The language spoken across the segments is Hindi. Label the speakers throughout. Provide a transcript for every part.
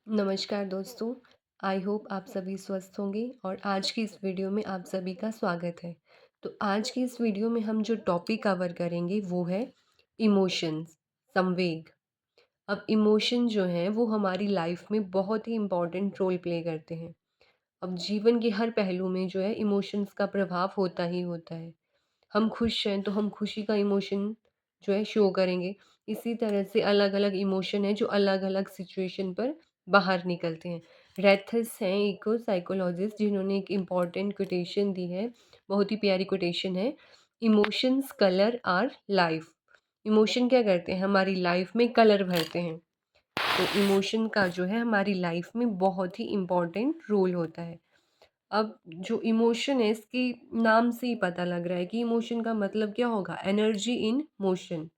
Speaker 1: नमस्कार दोस्तों। आई होप आप सभी स्वस्थ होंगे और आज की इस वीडियो में आप सभी का स्वागत है। तो आज की इस वीडियो में हम जो टॉपिक कवर करेंगे वो है इमोशंस, संवेग। अब इमोशन जो हैं वो हमारी लाइफ में बहुत ही इम्पोर्टेंट रोल प्ले करते हैं। अब जीवन के हर पहलू में जो है इमोशंस का प्रभाव होता ही होता है। हम खुश हैं तो हम खुशी का इमोशन जो है शो करेंगे। इसी तरह से अलग-अलग इमोशन हैं जो अलग-अलग सिचुएशन पर बाहर निकलते हैं। रेथस हैं एक साइकोलॉजिस्ट जिन्होंने एक इम्पॉर्टेंट कोटेशन दी है, बहुत ही प्यारी कोटेशन है। Emotions colour our life. Emotion क्या करते हैं? हमारी लाइफ में कलर भरते हैं। तो इमोशन का जो है हमारी लाइफ में बहुत ही इम्पोर्टेंट रोल होता है। अब जो इमोशन है इसके नाम से ही पता लग रहा है कि इमोशन का मतलब क्या होगा, एनर्जी इन मोशन।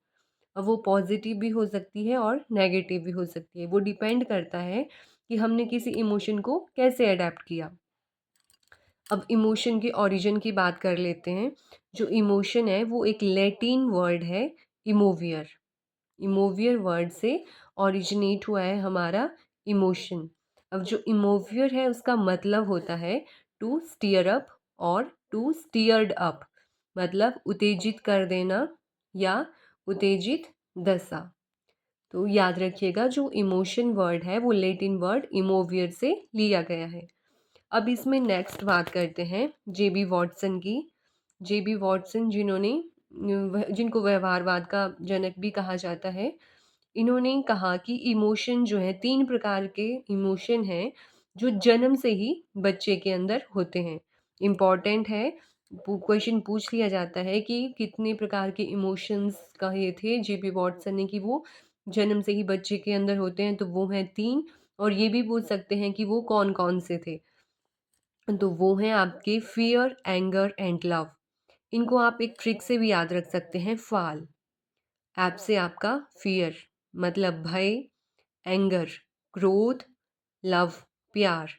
Speaker 1: अब वो पॉजिटिव भी हो सकती है और नेगेटिव भी हो सकती है, वो डिपेंड करता है कि हमने किसी इमोशन को कैसे अडेप्ट किया। अब इमोशन के ओरिजिन की बात कर लेते हैं। जो इमोशन है वो एक लैटिन वर्ड है, इमोवियर। इमोवियर वर्ड से ओरिजिनेट हुआ है हमारा इमोशन। अब जो इमोवियर है उसका मतलब होता है टू स्टीयर अप और टू स्टीयर्ड अप, मतलब उत्तेजित कर देना या उत्तेजित दशा। तो याद रखिएगा जो इमोशन वर्ड है वो लैटिन वर्ड इमोवियर से लिया गया है। अब इसमें नेक्स्ट बात करते हैं जेबी वॉटसन की। जेबी वॉटसन जिनको व्यवहारवाद का जनक भी कहा जाता है। इन्होंने कहा कि इमोशन जो है 3 प्रकार के इमोशन हैं जो जन्म से ही बच्चे के अंदर होते हैं। इम्पॉर्टेंट है, क्वेश्चन पूछ लिया जाता है कि कितने प्रकार के इमोशंस कहे थे जेबी वॉटसन ने कि वो जन्म से ही बच्चे के अंदर होते हैं, तो वो हैं 3। और ये भी पूछ सकते हैं कि वो कौन-कौन से थे। तो वो हैं आपके फ़ियर, एंगर एंड लव। इनको आप एक ट्रिक से भी याद रख सकते हैं, फ़ाल। ऐप से आपका फ़ियर मतलब भय, एंगर क्रोध, लव प्यार।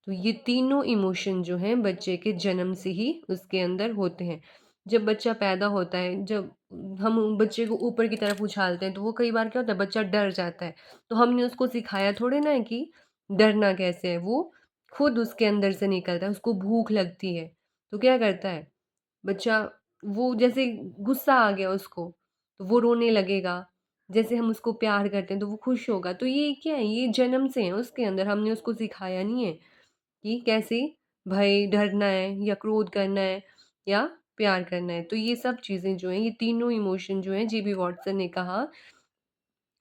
Speaker 1: तो ये तीनों इमोशन जो हैं बच्चे के जन्म से ही उसके अंदर होते हैं। जब बच्चा पैदा होता है, जब हम बच्चे को ऊपर की तरफ उछालते हैं तो वो कई बार क्या होता है, बच्चा डर जाता है। तो हमने उसको सिखाया थोड़े ना है कि डरना कैसे है, वो खुद उसके अंदर से निकलता है। उसको भूख लगती है तो क्या करता है बच्चा, वो जैसे गुस्सा आ गया उसको तो वो रोने लगेगा। जैसे हम उसको प्यार करते हैं तो वो खुश होगा। तो ये क्या है, ये जन्म से है उसके अंदर, हमने उसको सिखाया नहीं है कि कैसे भय, डरना है या क्रोध करना है या प्यार करना है। तो ये सब चीज़ें जो हैं, ये तीनों इमोशन जो हैं जेबी वॉटसन ने कहा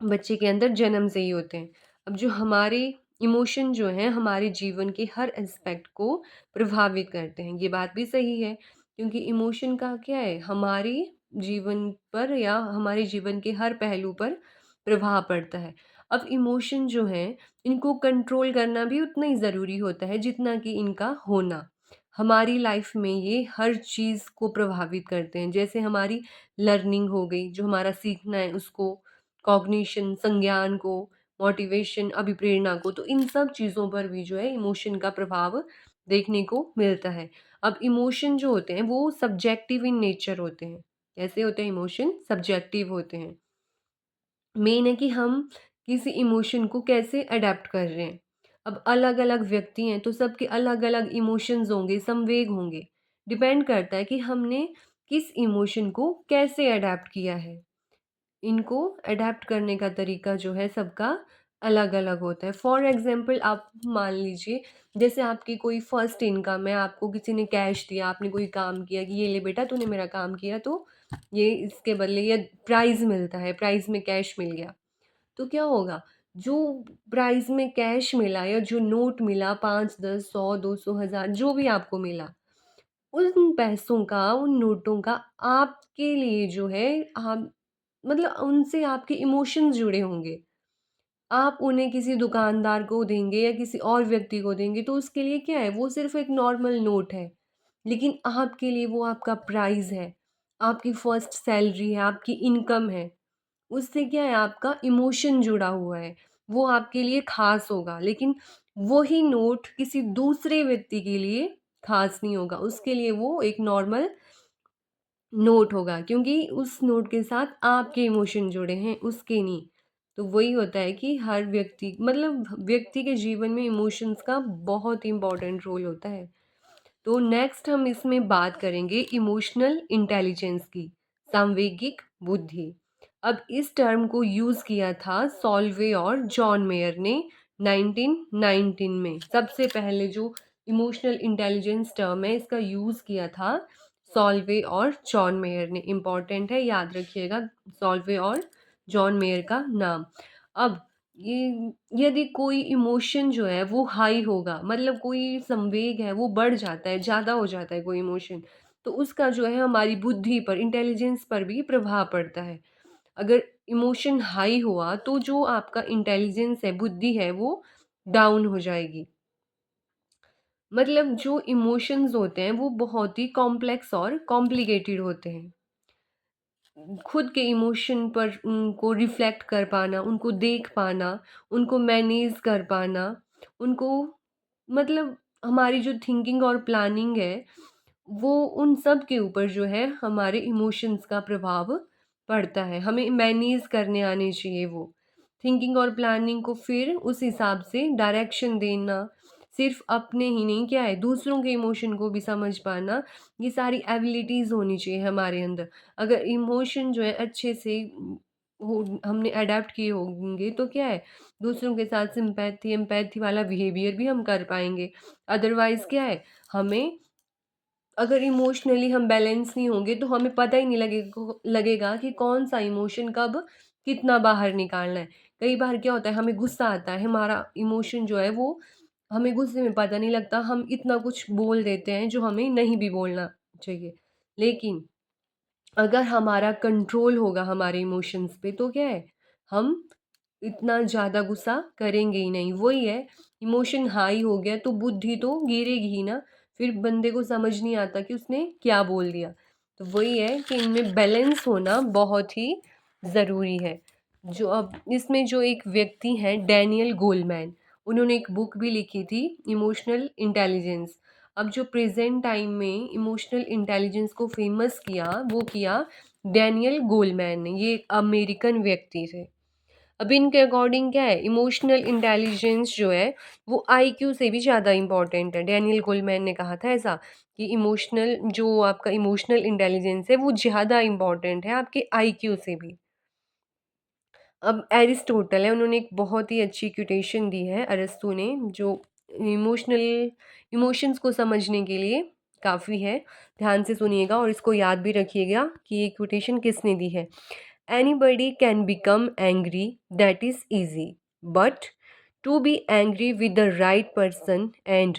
Speaker 1: बच्चे के अंदर जन्म से ही होते हैं। अब जो हमारे इमोशन जो हैं हमारे जीवन के हर एस्पेक्ट को प्रभावित करते हैं। ये बात भी सही है क्योंकि इमोशन का क्या है, हमारे जीवन पर या हमारे जीवन के हर पहलू पर प्रभाव पड़ता है। अब इमोशन जो हैं इनको कंट्रोल करना भी उतना ही ज़रूरी होता है जितना कि इनका होना। हमारी लाइफ में ये हर चीज़ को प्रभावित करते हैं। जैसे हमारी लर्निंग हो गई, जो हमारा सीखना है उसको, कॉग्निशन संज्ञान को, मोटिवेशन अभिप्रेरणा को, तो इन सब चीज़ों पर भी जो है इमोशन का प्रभाव देखने को मिलता है। अब इमोशन जो होते हैं वो सब्जेक्टिव इन नेचर होते हैं। कैसे होते हैं इमोशन? सब्जेक्टिव होते हैं। मेन है कि हम किसी इमोशन को कैसे अडेप्ट कर रहे हैं। अब अलग-अलग व्यक्ति हैं तो सबके अलग-अलग इमोशंस होंगे, संवेग होंगे। डिपेंड करता है कि हमने किस इमोशन को कैसे अडेप्ट किया है। इनको अडैप्ट करने का तरीका जो है सबका अलग-अलग होता है। फॉर एग्ज़ाम्पल आप मान लीजिए जैसे आपकी कोई फर्स्ट इनकम है, आपको किसी ने कैश दिया, आपने कोई काम किया कि ये ले बेटा तूने मेरा काम किया तो ये इसके बदले ये प्राइज़ मिलता है, प्राइज़ में कैश मिल गया। तो क्या होगा, जो प्राइज़ में कैश मिला या जो नोट मिला 5, 10, 100, 200, 1000 जो भी आपको मिला, उन पैसों का, उन नोटों का आपके लिए जो है आप मतलब उनसे आपके इमोशंस जुड़े होंगे। आप उन्हें किसी दुकानदार को देंगे या किसी और व्यक्ति को देंगे तो उसके लिए क्या है, वो सिर्फ़ एक नॉर्मल नोट है। लेकिन आपके लिए वो आपका प्राइज़ है, आपकी फर्स्ट सैलरी है, आपकी इनकम है। उससे क्या है, आपका इमोशन जुड़ा हुआ है, वो आपके लिए ख़ास होगा। लेकिन वही नोट किसी दूसरे व्यक्ति के लिए ख़ास नहीं होगा, उसके लिए वो एक नॉर्मल नोट होगा क्योंकि उस नोट के साथ आपके इमोशन जुड़े हैं, उसके नहीं। तो वही होता है कि हर व्यक्ति मतलब व्यक्ति के जीवन में इमोशंस का बहुत इम्पोर्टेंट रोल होता है। तो नेक्स्ट हम इसमें बात करेंगे इमोशनल इंटेलिजेंस की, सांवेगिक बुद्धि। अब इस टर्म को यूज़ किया था सॉल्वे और जॉन मेयर ने 1919 में। सबसे पहले जो इमोशनल इंटेलिजेंस टर्म है इसका यूज़ किया था सॉल्वे और जॉन मेयर ने। इम्पॉर्टेंट है, याद रखिएगा सॉल्वे और जॉन मेयर का नाम। अब ये यदि कोई इमोशन जो है वो हाई होगा, मतलब कोई संवेग है वो बढ़ जाता है, ज़्यादा हो जाता है कोई इमोशन, तो उसका जो है हमारी बुद्धि पर, इंटेलिजेंस पर भी प्रभाव पड़ता है। अगर इमोशन हाई हुआ तो जो आपका इंटेलिजेंस है, बुद्धि है, वो डाउन हो जाएगी। मतलब जो इमोशंस होते हैं वो बहुत ही कॉम्प्लेक्स और कॉम्प्लिकेटेड होते हैं। खुद के इमोशन पर उनको रिफ्लेक्ट कर पाना, उनको देख पाना, उनको मैनेज कर पाना, उनको मतलब हमारी जो थिंकिंग और प्लानिंग है, वो उन सब के ऊपर जो है हमारे इमोशंस का प्रभाव पड़ता है। हमें मैनेज करने आने चाहिए वो। थिंकिंग और प्लानिंग को फिर उस हिसाब से डायरेक्शन देना, सिर्फ़ अपने ही नहीं, क्या है, दूसरों के इमोशन को भी समझ पाना, ये सारी एबिलिटीज़ होनी चाहिए हमारे अंदर। अगर इमोशन जो है अच्छे से हो हमने अडैप्ट किए होंगे तो क्या है, दूसरों के साथ सिम्पैथी एम्पैथी वाला बिहेवियर भी हम कर पाएँगे। अदरवाइज़ क्या है, हमें अगर इमोशनली हम बैलेंस नहीं होंगे तो हमें पता ही नहीं लगेगा कि कौन-सा इमोशन कब कितना बाहर निकालना है। कई बार क्या होता है, हमें गुस्सा आता है, हमारा इमोशन जो है वो हमें गुस्से में पता नहीं लगता, हम इतना कुछ बोल देते हैं जो हमें नहीं भी बोलना चाहिए। लेकिन अगर हमारा कंट्रोल होगा हमारे इमोशंस पे तो क्या है, हम इतना ज़्यादा गुस्सा करेंगे ही नहीं। वही है, इमोशन हाई हो गया तो बुद्धि तो गिरेगी ही ना, फिर बंदे को समझ नहीं आता कि उसने क्या बोल दिया। तो वही है कि इनमें बैलेंस होना बहुत ही ज़रूरी है। जो अब इसमें जो एक व्यक्ति हैं डैनियल गोलमैन, उन्होंने एक बुक भी लिखी थी इमोशनल इंटेलिजेंस। अब जो प्रेज़ेंट टाइम में इमोशनल इंटेलिजेंस को फ़ेमस किया, वो किया डैनियल गोलमैन ने। ये एक अमेरिकन व्यक्ति थे। अब इनके अकॉर्डिंग क्या है, इमोशनल इंटेलिजेंस जो है वो आईक्यू से भी ज़्यादा इम्पोर्टेंट है। डैनियल गोलमैन ने कहा था ऐसा कि इमोशनल जो आपका इमोशनल इंटेलिजेंस है वो ज़्यादा इम्पोर्टेंट है आपके आईक्यू से भी। अब एरिस्टोटल है, उन्होंने एक बहुत ही अच्छी क्वोटेशन दी है अरस्तू ने, जो इमोशनल इमोशंस को समझने के लिए काफ़ी है। ध्यान से सुनिएगा और इसको याद भी रखिएगा कि ये क्वोटेशन किसने दी है। Anybody can become angry, that is easy, but to be angry with the right person and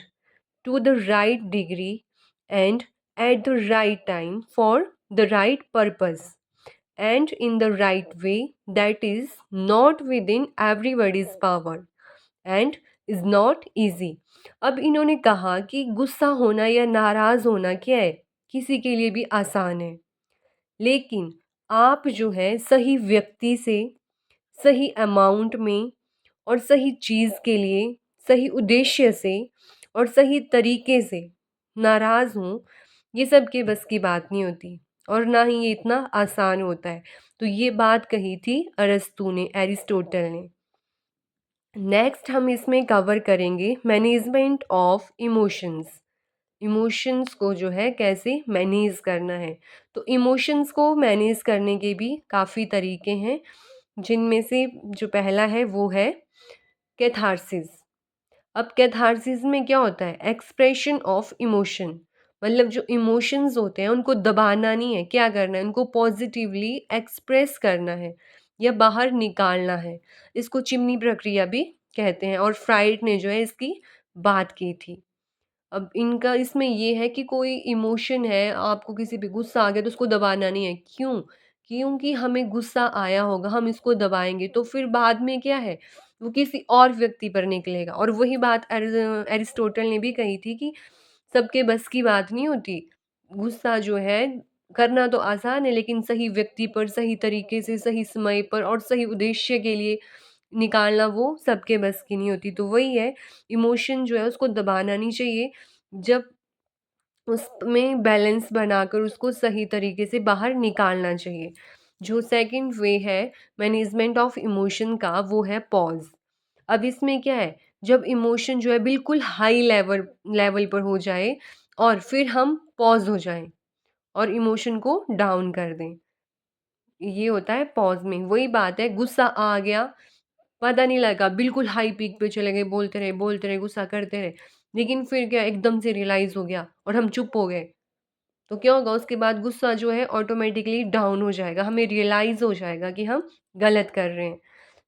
Speaker 1: to the right degree and at the right time for the right purpose and in the right way, that is not within everybody's power and is not easy. अब इन्होंने कहा कि गुस्सा होना या नाराज़ होना क्या है, किसी के लिए भी आसान है, लेकिन आप जो है सही व्यक्ति से सही अमाउंट में और सही चीज़ के लिए सही उद्देश्य से और सही तरीके से नाराज़ हूँ, ये सब के बस की बात नहीं होती और ना ही ये इतना आसान होता है। तो ये बात कही थी अरस्तू ने, एरिस्टोटल ने। नेक्स्ट हम इसमें कवर करेंगे मैनेजमेंट ऑफ इमोशंस। इमोशंस को जो है कैसे मैनेज करना है। तो इमोशंस को मैनेज करने के भी काफ़ी तरीके हैं, जिनमें से जो पहला है वो है कैथारसिस। अब कैथारसिस में क्या होता है, एक्सप्रेशन ऑफ इमोशन, मतलब जो इमोशंस होते हैं उनको दबाना नहीं है, क्या करना है, उनको पॉजिटिवली एक्सप्रेस करना है या बाहर निकालना है। इसको चिमनी प्रक्रिया भी कहते हैं और फ्राइड ने जो है इसकी बात की थी। अब इनका इसमें ये है कि कोई इमोशन है, आपको किसी पे गुस्सा आ गया तो उसको दबाना नहीं है। क्यों? क्योंकि हमें गुस्सा आया होगा, हम इसको दबाएँगे तो फिर बाद में क्या है, वो किसी और व्यक्ति पर निकलेगा और वही बात एरिस्टोटल ने भी कही थी कि सबके बस की बात नहीं होती। गुस्सा जो है करना तो आसान है, लेकिन सही व्यक्ति पर, सही तरीके से, सही समय पर और सही उद्देश्य के लिए निकालना वो सबके बस की नहीं होती। तो वही है, इमोशन जो है उसको दबाना नहीं चाहिए। जब उसमें बैलेंस बनाकर उसको सही तरीके से बाहर निकालना चाहिए। जो सेकंड वे है मैनेजमेंट ऑफ इमोशन का, वो है पॉज़। अब इसमें क्या है, जब इमोशन जो है बिल्कुल हाई लेवल लेवल पर हो जाए और फिर हम पॉज़ हो जाएँ और इमोशन को डाउन कर दें। ये होता है पॉज़ में। वही बात है, गुस्सा आ गया, पता नहीं लगा, बिल्कुल हाई पीक पे चले गए, बोलते रहे, गुस्सा करते रहे। लेकिन फिर क्या, एकदम से रियलाइज़ हो गया और हम चुप हो गए। तो क्या होगा, उसके बाद गुस्सा जो है ऑटोमेटिकली डाउन हो जाएगा, हमें रियलाइज़ हो जाएगा कि हम गलत कर रहे हैं।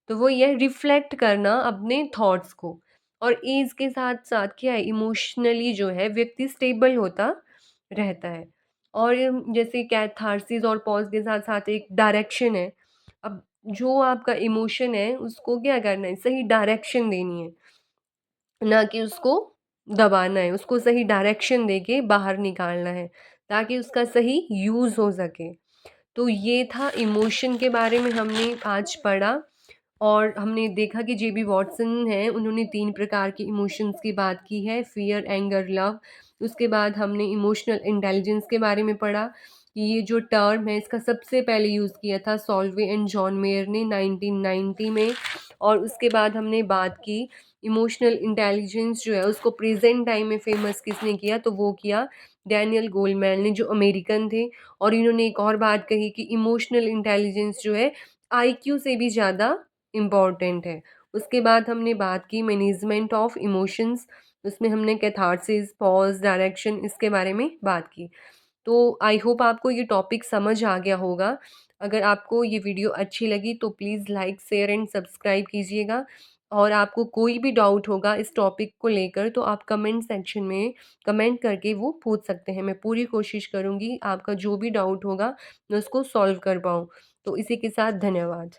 Speaker 1: तो वो ये रिफ्लेक्ट करना अपने थॉट्स को। और एज के साथ-साथ क्या है, इमोशनली जो है व्यक्ति स्टेबल होता रहता है। और जैसे कैथार्सिस और पॉज़ के साथ-साथ एक डायरेक्शन है। अब जो आपका इमोशन है उसको क्या करना है, सही डायरेक्शन देनी है, ना कि उसको दबाना है, उसको सही डायरेक्शन देके बाहर निकालना है, ताकि उसका सही यूज़ हो सके। तो ये था इमोशन के बारे में हमने आज पढ़ा। और हमने देखा कि जेबी वॉटसन हैं, उन्होंने 3 प्रकार के इमोशंस की बात की है, फ़ियर, एंगर, लव। उसके बाद हमने इमोशनल इंटेलिजेंस के बारे में पढ़ा कि ये जो टर्म है इसका सबसे पहले यूज़ किया था सॉल्वे एंड जॉन मेयर ने 1990 में। और उसके बाद हमने बात की इमोशनल इंटेलिजेंस जो है उसको प्रेज़ेंट टाइम में फ़ेमस किसने किया, तो वो किया डैनियल गोलमैन ने, जो अमेरिकन थे। और इन्होंने एक और बात कही कि इमोशनल इंटेलिजेंस जो है आईक्यू से भी ज़्यादा इम्पॉर्टेंट है। उसके बाद हमने बात की मैनेजमेंट ऑफ इमोशंस, उसमें हमने कैथार्सिस, पॉज़, डायरेक्शन, इसके बारे में बात की। तो आई होप आपको ये टॉपिक समझ आ गया होगा। अगर आपको ये वीडियो अच्छी लगी तो please like, share and subscribe कीजिएगा। और आपको कोई भी डाउट होगा इस टॉपिक को लेकर तो आप कमेंट सेक्शन में कमेंट करके वो पूछ सकते हैं। मैं पूरी कोशिश करूँगी आपका जो भी डाउट होगा मैं उसको सॉल्व कर पाऊँ। तो इसी के साथ धन्यवाद।